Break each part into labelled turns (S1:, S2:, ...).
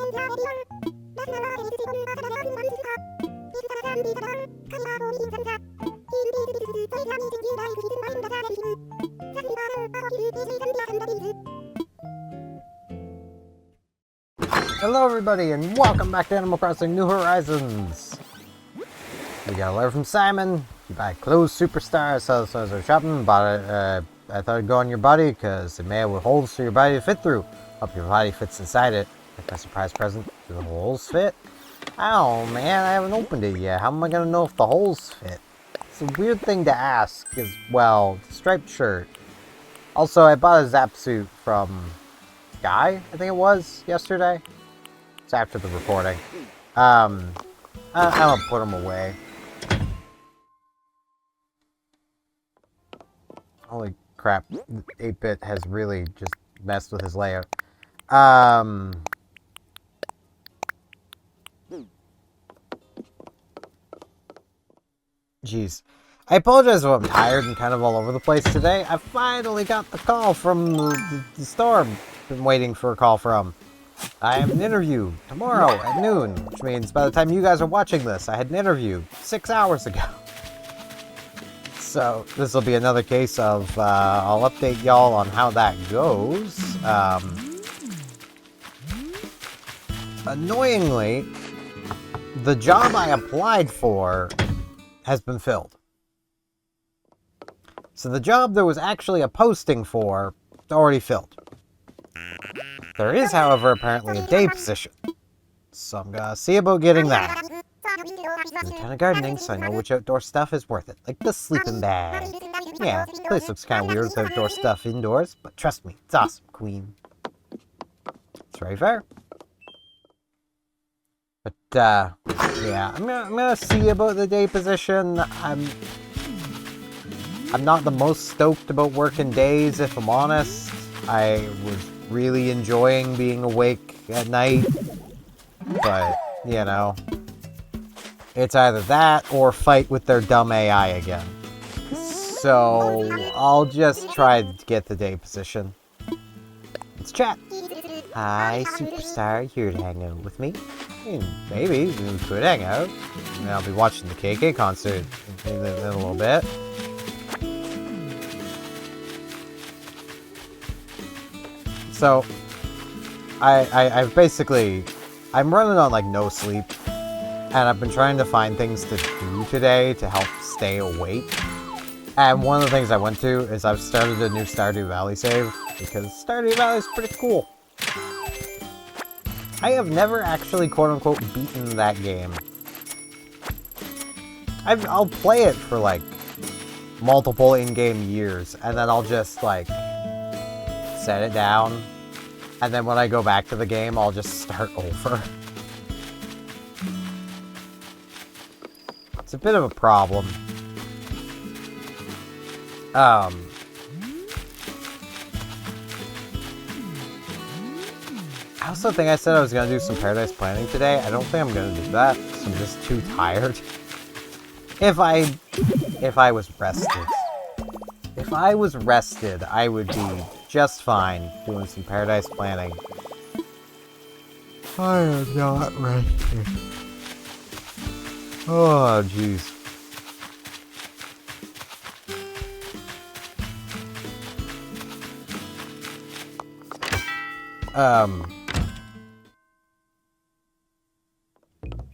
S1: Hello everybody and welcome back to Animal Crossing New Horizons! We got a letter from Simon. You buy clothes, Superstar, so I was shopping, bought it, I thought it'd go on your body because it may have holes for your body to fit through. Hope your body fits inside it. Like my surprise present, do the holes fit? Oh man, I haven't opened it yet. How am I gonna know if the holes fit? It's a weird thing to ask as well. Striped shirt. Also, I bought a Zap suit from Guy, I think it was, yesterday. It's after the recording. I'm gonna put them away. Holy crap, 8-Bit has really just messed with his layout. Jeez. I apologize if I'm tired and kind of all over the place today. I finally got the call from the store I've been waiting for a call from. I have an interview tomorrow at noon, which means by the time you guys are watching this, I had an interview 6 hours ago. So this will be another case of, I'll update y'all on how that goes. Annoyingly, the job I applied for has been filled. So the job there was actually a posting for is already filled. There is, however, apparently a day position. So I'm gonna see about getting that. I'm kind of gardening, so I know which outdoor stuff is worth it. Like the sleeping bag. Yeah, this place looks kind of weird with outdoor stuff indoors, but trust me, it's awesome, queen. It's very fair. But, yeah, I'm gonna see about the day position. I'm not the most stoked about working days, if I'm honest. I was really enjoying being awake at night, but, you know, it's either that or fight with their dumb AI again. So, I'll just try to get the day position. Let's chat. Hi, Superstar, here to hang out with me? Maybe, we could hang out. And I'll be watching the KK concert in a little bit. So, I've basically, I'm running on like no sleep, and I've been trying to find things to do today to help stay awake. And one of the things I went to is I've started a new Stardew Valley save, because Stardew Valley is pretty cool. I have never actually quote-unquote beaten that game. I'll play it for like multiple in-game years, and then I'll just like set it down, and then when I go back to the game, I'll just start over. It's a bit of a problem. I also think I said I was going to do some Paradise Planning today. I don't think I'm going to do that, because I'm just too tired. If I was rested. If I was rested, I would be just fine doing some Paradise Planning. I am not rested. Oh, jeez.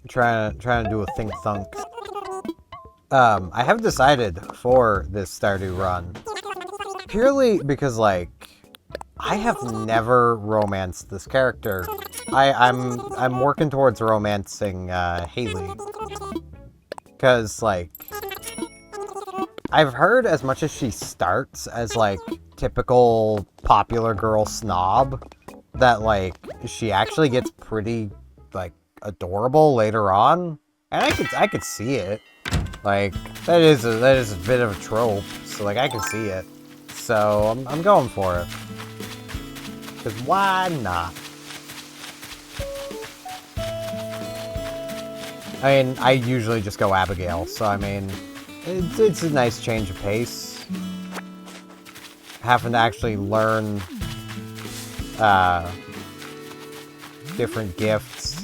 S1: Trying to do a think thunk. I have decided for this Stardew run, purely because, like, I have never romanced this character. I'm working towards romancing Haley, because, like, I've heard as much as she starts as like typical popular girl snob, that like she actually gets pretty like adorable later on, and I could see it. Like, that is a bit of a trope, so like I can see it. So I'm going for it. Cause why not? I mean, I usually just go Abigail, so I mean, it's a nice change of pace. Having to actually learn different gifts.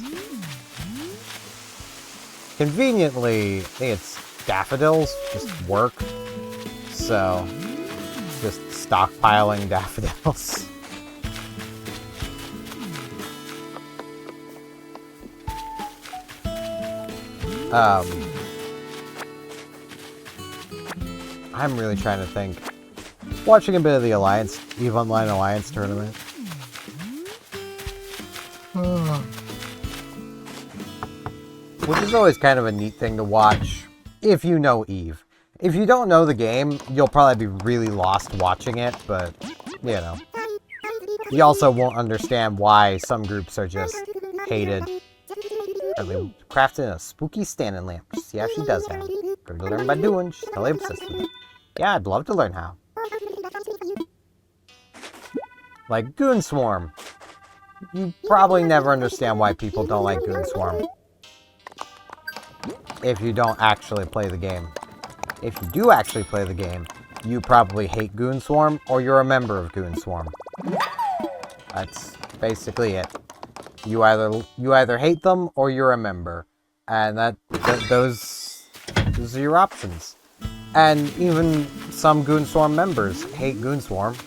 S1: Conveniently, I think it's daffodils just work. So, just stockpiling daffodils. I'm really trying to think. Watching a bit of the Alliance, EVE Online Alliance tournament. Which is always kind of a neat thing to watch if you know EVE. If you don't know the game, you'll probably be really lost watching it, but, you know. You also won't understand why some groups are just hated. Currently crafting a spooky standing lamp. See how she does that. Good to learn by doing. She's totally obsessed with it. Yeah, I'd love to learn how. Like Goon Swarm. You probably never understand why people don't like Goon Swarm. If you don't actually play the game. If you do actually play the game, you probably hate Goon Swarm, or you're a member of Goon Swarm. That's basically it. You either hate them or you're a member, and those are your options. And even some Goon Swarm members hate Goon Swarm.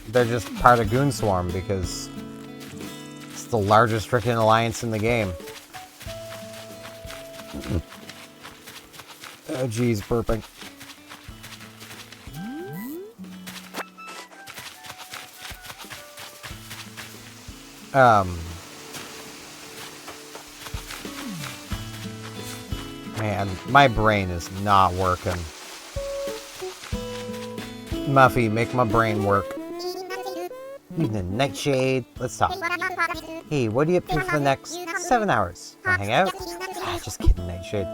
S1: They're just part of Goon Swarm because it's the largest freaking alliance in the game. Oh geez, burping. Man, my brain is not working. Muffy, make my brain work. Evening, Nightshade. Let's talk. Hey, what are you up to for the next 7 hours? Wanna hang out? Ah, just kidding, Nightshade.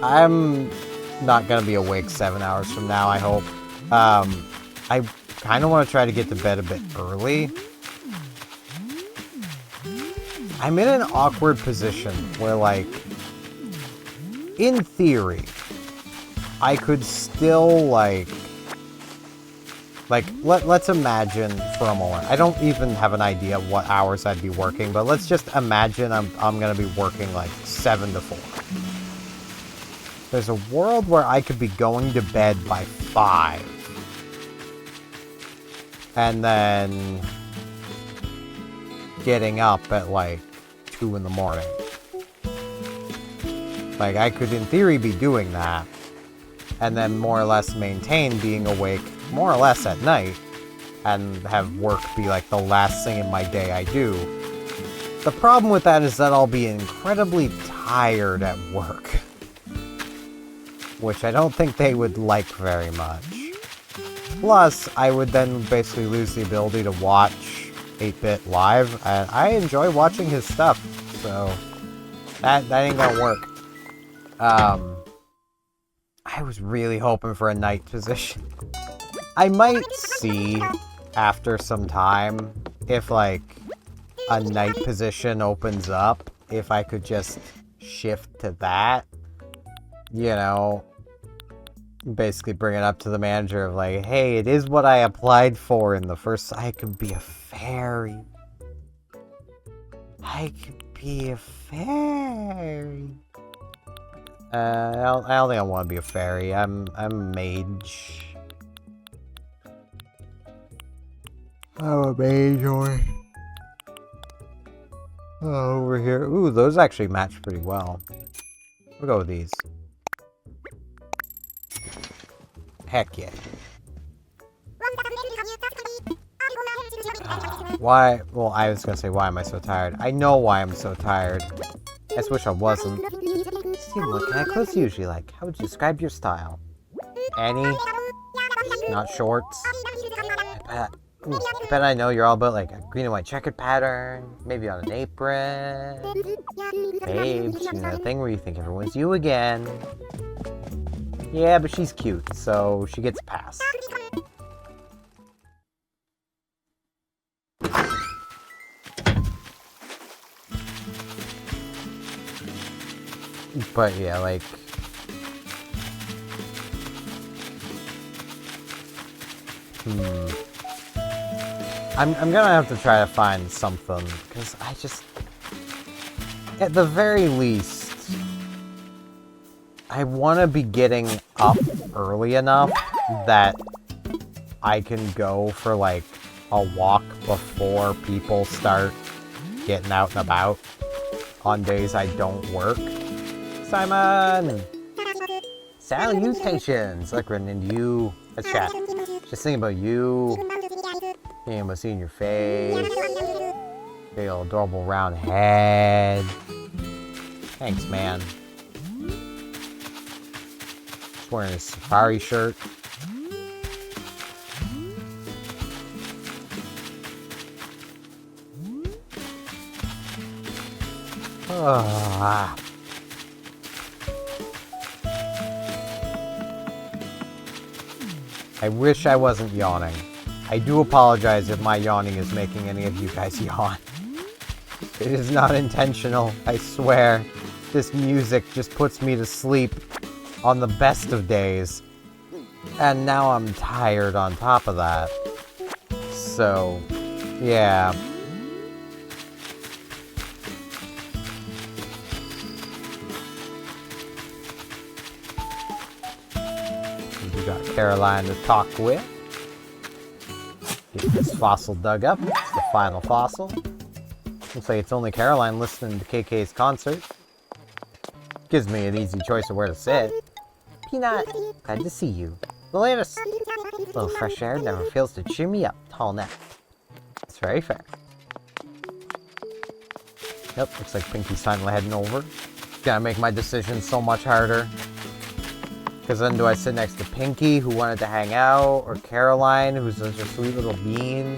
S1: I'm not gonna be awake 7 hours from now, I hope. I kind of want to try to get to bed a bit early. I'm in an awkward position where, like, in theory, I could still, let's imagine for a moment. I don't even have an idea of what hours I'd be working, but let's just imagine I'm gonna be working like 7 to 4. There's a world where I could be going to bed by 5. And then getting up at like 2 in the morning. Like, I could in theory be doing that. And then more or less maintain being awake more or less at night. And have work be like the last thing in my day I do. The problem with that is that I'll be incredibly tired at work. Which I don't think they would like very much. Plus, I would then basically lose the ability to watch 8-Bit live, and I enjoy watching his stuff, so that ain't gonna work. I was really hoping for a night position. I might see, after some time, if, like, a night position opens up, if I could just shift to that. You know, basically bring it up to the manager of like, hey, it is what I applied for in the first. I could be a fairy. I could be a fairy. I don't think I want to be a fairy. I'm a mage. I'm a mage, or over here. Ooh, those actually match pretty well. We'll go with these. Heck yeah. Why? Well, I was gonna say, why am I so tired? I know why I'm so tired. I just wish I wasn't. Stephen, what kind of clothes do you usually like? How would you describe your style? Any? Not shorts? I bet I know you're all about like a green and white checkered pattern, maybe on an apron. Babes, you know, the thing where you think everyone's you again. Yeah, but she's cute, so she gets a pass. But yeah, like... I'm gonna have to try to find something, because at the very least, I want to be getting up early enough that I can go for, like, a walk before people start getting out and about on days I don't work. Simon! Salutations! Look, running into you. Let's chat. Just thinking about you. Thinking about seeing your face. Big old adorable round head. Thanks, man. Just wearing a safari shirt. I wish I wasn't yawning. I do apologize if my yawning is making any of you guys yawn. It is not intentional, I swear. This music just puts me to sleep on the best of days. And now I'm tired on top of that. So, yeah. We got Caroline to talk with. Get this fossil dug up. It's the final fossil. Looks like it's only Caroline listening to KK's concert. Gives me an easy choice of where to sit. Peanut, glad to see you. The latest. A little fresh air never fails to cheer me up. Tall neck. It's very fair. Yep, looks like Pinky's finally heading over. Gotta make my decision so much harder. Because then do I sit next to Pinky, who wanted to hang out, or Caroline, who's such a sweet little bean?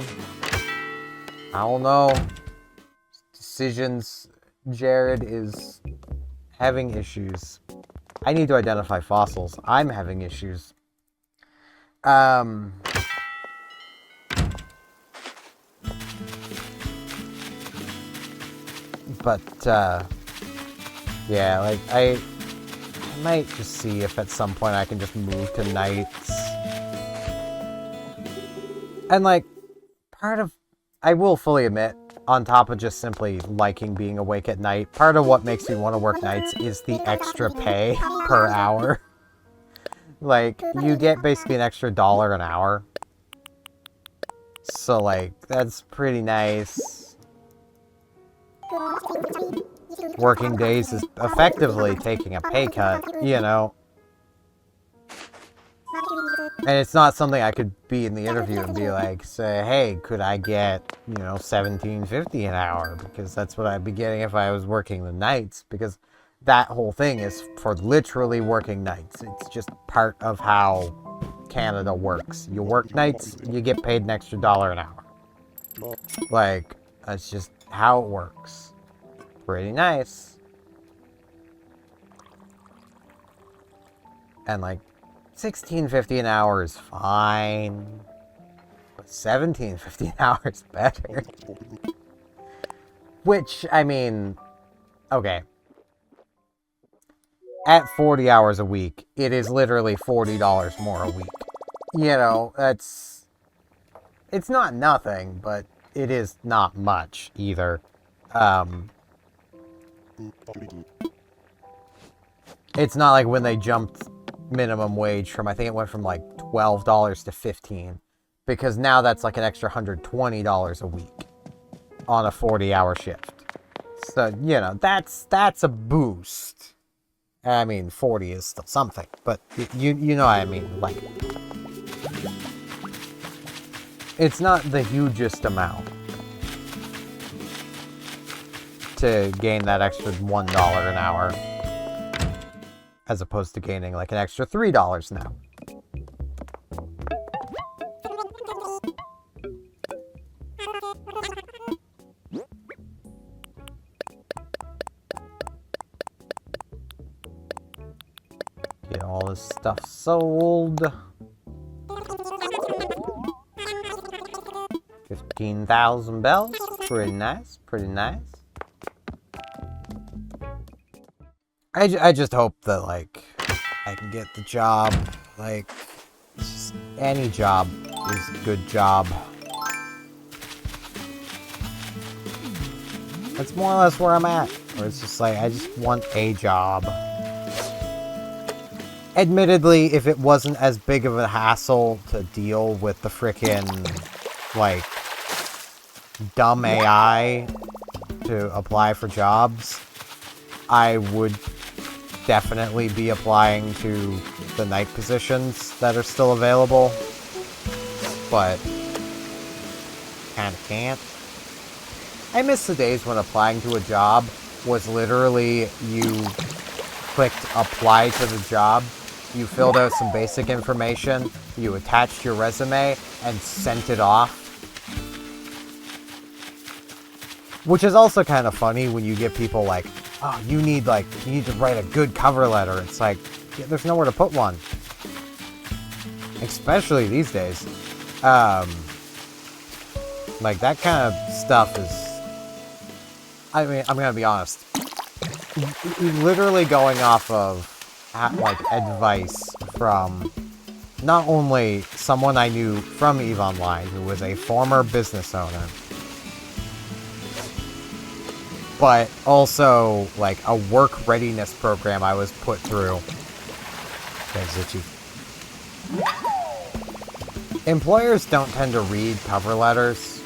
S1: I don't know. Decisions. Jared is having issues. I need to identify fossils. I'm having issues. But, yeah, like, I might just see if at some point I can just move to nights. And, like, I will fully admit, on top of just simply liking being awake at night, part of what makes me want to work nights is the extra pay per hour. Like, you get basically an extra $1 an hour. So, like, that's pretty nice. Working days is effectively taking a pay cut, you know. And it's not something I could be in the interview and be like, say, hey, could I get, you know, $17.50 an hour? Because that's what I'd be getting if I was working the nights. Because that whole thing is for literally working nights. It's just part of how Canada works. You work nights, you get paid an extra $1 an hour. Like, that's just how it works. Pretty nice. And like, $16.50 an hour is fine, but $17.50 an hour is better. Which, I mean, okay. At 40 hours a week, it is literally $40 more a week. You know, it's not nothing, but it is not much either. It's not like when they jumped minimum wage from, I think it went from like $12 to $15, because now that's like an extra $120 a week on a 40-hour shift. So, you know, that's a boost. I mean, 40 is still something, but you know what I mean. Like, it's not the hugest amount to gain that extra $1 an hour, as opposed to gaining like an extra $3 an hour. Get all this stuff sold. 15,000 bells. Pretty nice, pretty nice. I just hope that, like, I can get the job. Like, just any job is a good job. That's more or less where I'm at. Where it's just like, I just want a job. Admittedly, if it wasn't as big of a hassle to deal with the frickin', like, dumb AI to apply for jobs, I would definitely be applying to the night positions that are still available. But kinda can't. I miss the days when applying to a job was literally you clicked apply to the job, you filled out some basic information, you attached your resume, and sent it off. Which is also kind of funny when you get people like, oh, you need to write a good cover letter. It's like, yeah, there's nowhere to put one. Especially these days. Like, that kind of stuff is... I mean, I'm gonna be honest. Literally going off of, like, advice from not only someone I knew from EVE Online, who was a former business owner, but also, like, a work readiness program I was put through. That's itchy. Employers don't tend to read cover letters.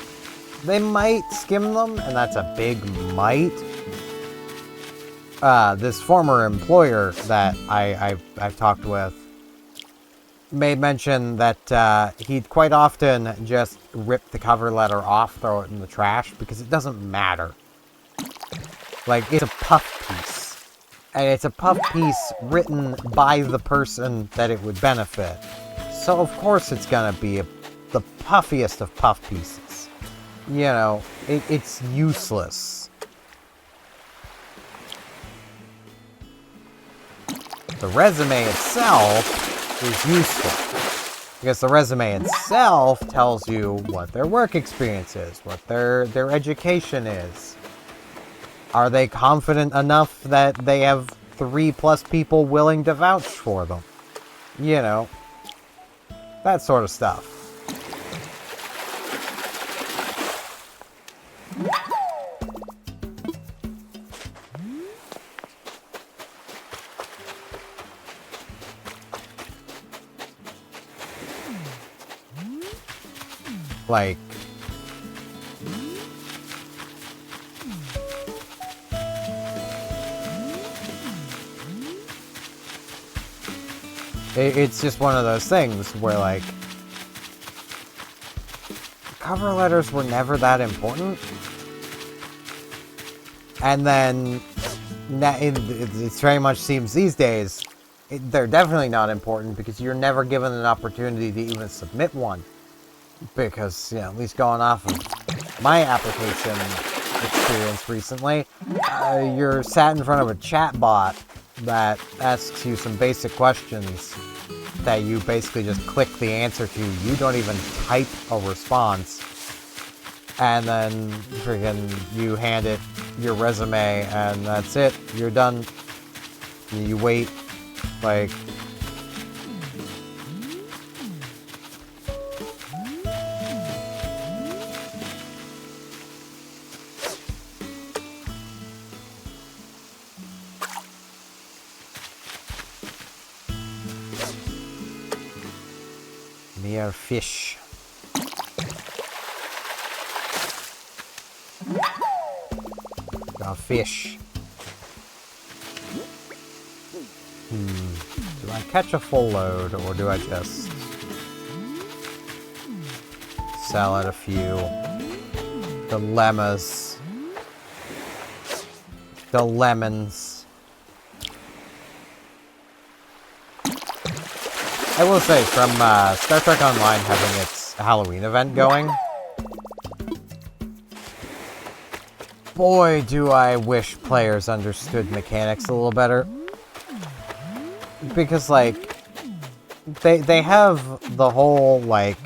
S1: They might skim them, and that's a big might. This former employer that I've talked with made mention that he'd quite often just rip the cover letter off, throw it in the trash, because it doesn't matter. Like, it's a puff piece. And it's a puff piece written by the person that it would benefit. So, of course, it's gonna be the puffiest of puff pieces. You know, it's useless. The resume itself is useful. Because the resume itself tells you what their work experience is, what their education is. Are they confident enough that they have 3+ people willing to vouch for them? You know, that sort of stuff. Like, it's just one of those things where, like, cover letters were never that important. And then, it very much seems these days, they're definitely not important because you're never given an opportunity to even submit one. Because, you know, at least going off of my application experience recently, you're sat in front of a chat bot that asks you some basic questions that you basically just click the answer to. You don't even type a response. And then freaking you hand it your resume and that's it. You're done. You wait, like... Mere fish. Got fish. Do I catch a full load or do I just sell it a few? Dilemmas. The lemons. I will say, from Star Trek Online having its Halloween event going, boy, do I wish players understood mechanics a little better. Because, like, they have the whole, like,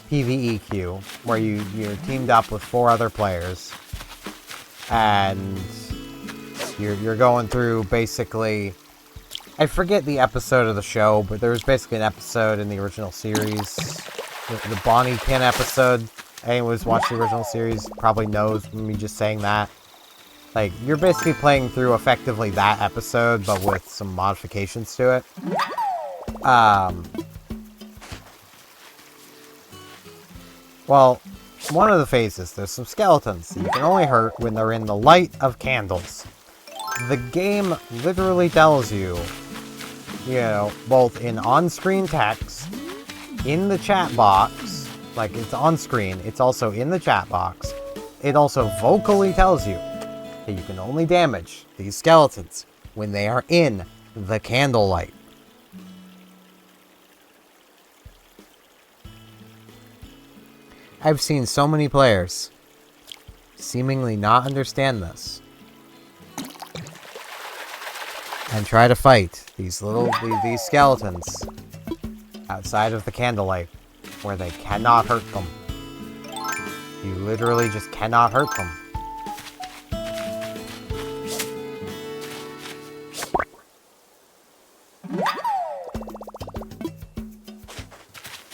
S1: PvE queue, where you're teamed up with 4 other players, and you're going through, basically... I forget the episode of the show, but there was basically an episode in the original series. The Bonnie Kin episode. Anyone who's watched the original series probably knows me just saying that. Like, you're basically playing through effectively that episode, but with some modifications to it. Well, one of the phases, there's some skeletons that you can only hurt when they're in the light of candles. The game literally tells you, you know, both in on-screen text, in the chat box, like it's on screen, it's also in the chat box. It also vocally tells you that you can only damage these skeletons when they are in the candlelight. I've seen so many players seemingly not understand this and try to fight these skeletons outside of the candlelight where they cannot hurt them. You literally just cannot hurt them.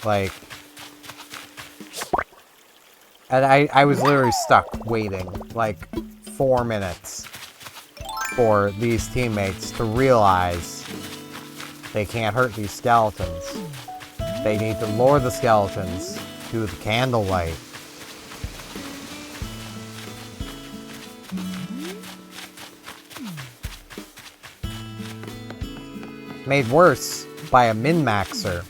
S1: Like, and I was literally stuck waiting like 4 minutes for these teammates to realize they can't hurt these skeletons. They need to lure the skeletons to the candlelight. Made worse by a min-maxer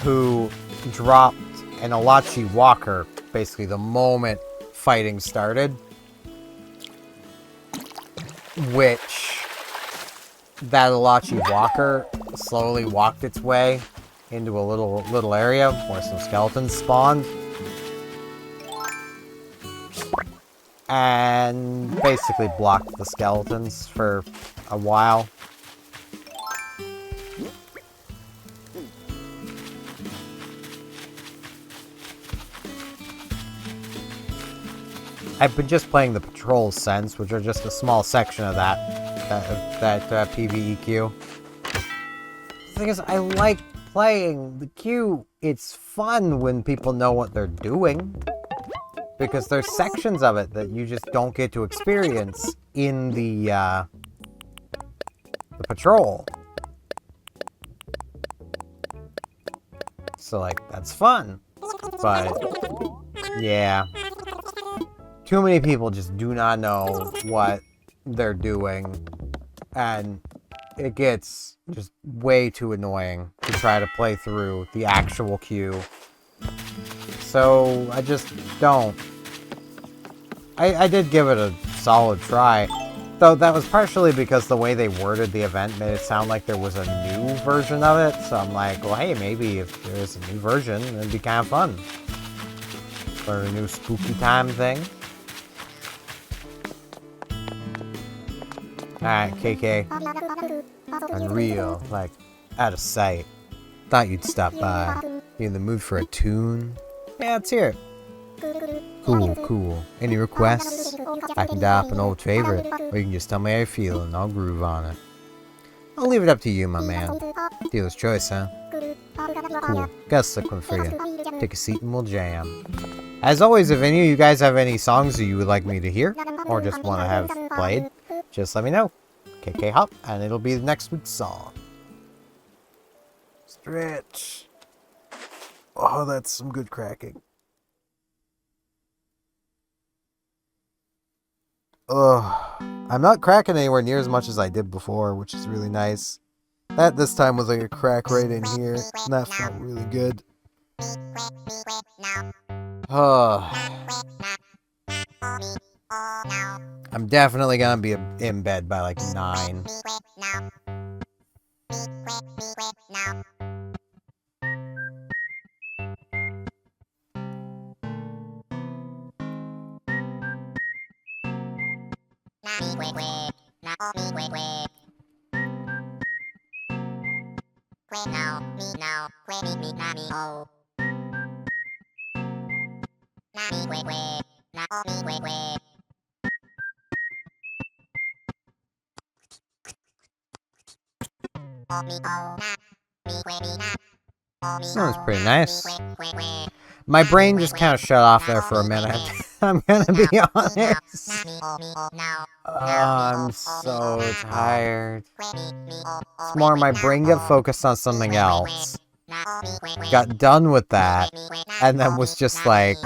S1: who dropped an Elachi Walker basically the moment fighting started, which that Elachi Walker slowly walked its way into a little area where some skeletons spawned and basically blocked the skeletons for a while. I've been just playing the patrol sense, which are just a small section of that PvE-Q. The thing is, I like playing the queue. It's fun when people know what they're doing, because there's sections of it that you just don't get to experience in the patrol. So, like, that's fun. But, yeah. Too many people just do not know what they're doing, and it gets just way too annoying to try to play through the actual queue. So I just don't. I did give it a solid try, though that was partially because the way they worded the event made it sound like there was a new version of it, so I'm like, well, hey, maybe if there is a new version, it'd be kind of fun. For a new spooky time thing. Alright, KK. Unreal, like, out of sight. Thought you'd stop by. You in the mood for a tune? Yeah, let's hear it. Cool, cool. Any requests? I can dial up an old favorite, or you can just tell me how you feel and I'll groove on it. I'll leave it up to you, my man. Dealer's choice, huh? Cool. Got a slick one for you. Take a seat and we'll jam. As always, if any of you guys have any songs that you would like me to hear, or just want to have played, just let me know. KK Hop, and it'll be next week's song. Stretch. Oh, that's some good cracking. Ugh. I'm not cracking anywhere near as much as I did before, which is really nice. That this time was like a crack right in here, and that felt really good. I'm definitely gonna be in bed by like 9. That was pretty nice. My brain just kind of shut off there for a minute. I'm gonna be honest. I'm so tired. It's more my brain got focused on something else. Got done with that, and then was just like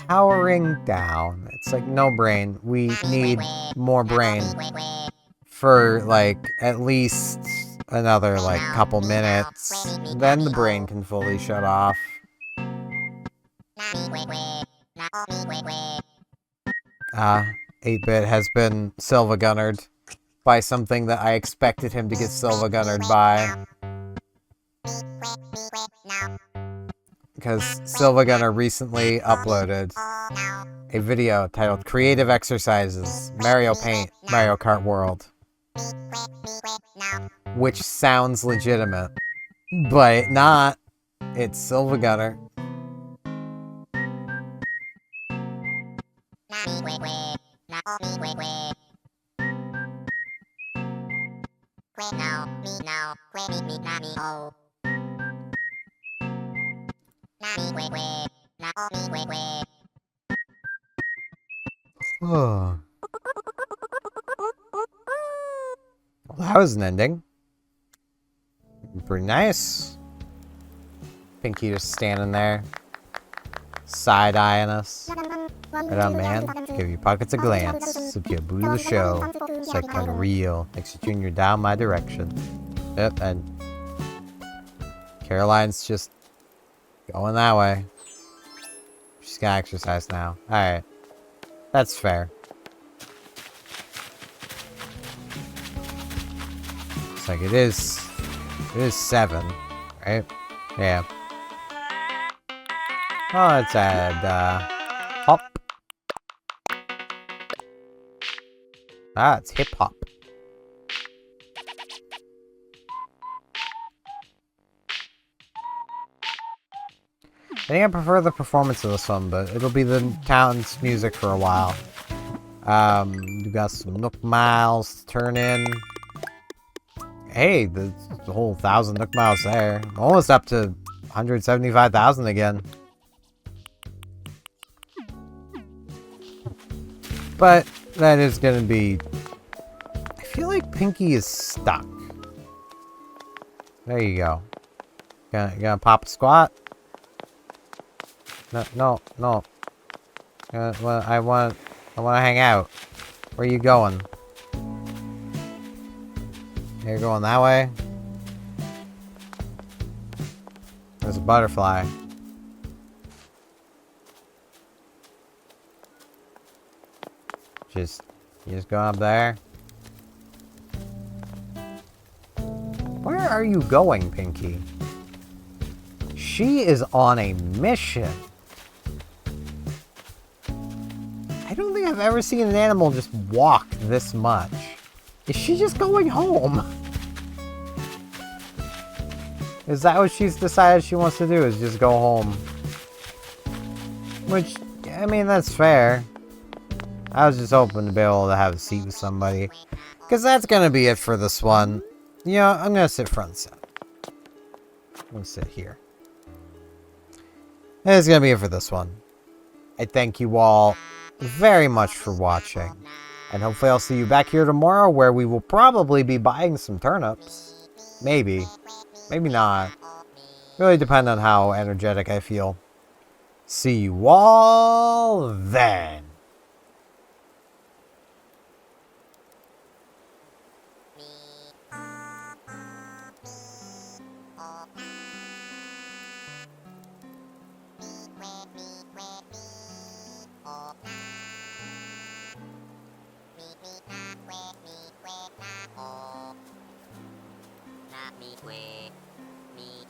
S1: powering down. It's like, no brain. We need more brain for like at least another like couple minutes. Then the brain can fully shut off. 8-bit has been Silva Gunnered by something that I expected him to get Silva Gunnered by. Because Silva Gunner recently uploaded a video titled Creative Exercises, Mario Paint, Mario Kart World. Which sounds legitimate, but not. It's Silva Gunner. Oh. Well, that was an ending. Pretty nice. Pinky just standing there, side-eyeing us. Right on, man. Give your pockets a glance. Slip your boo to the show. Strike kind of real. Makes you junior down my direction. Yep, and Caroline's just going that way. She's gonna exercise now. Alright. That's fair. Looks like it is 7, right? Yeah. Oh, let's add, hop. It's hip-hop. I think I prefer the performance of this one, but it'll be the town's music for a while. You got some Nook Miles to turn in. Hey, the whole 1,000 Nook Miles there. Almost up to 175,000 again. But that is gonna be... I feel like Pinky is stuck. There you go. Gonna pop a squat? No. I want to hang out. Where are you going? You're going that way? There's a butterfly. You just going up there? Where are you going, Pinky? She is on a mission. I don't think I've ever seen an animal just walk this much. Is she just going home? Is that what she's decided she wants to do, is just go home? Which, I mean, that's fair. I was just hoping to be able to have a seat with somebody. Because that's going to be it for this one. You know, I'm going to sit front and center. I'm going to sit here. And it's going to be it for this one. I thank you all very much for watching. And hopefully I'll see you back here tomorrow, where we will probably be buying some turnips. Maybe. Maybe not. Really depend on how energetic I feel. See you all then.
S2: Me,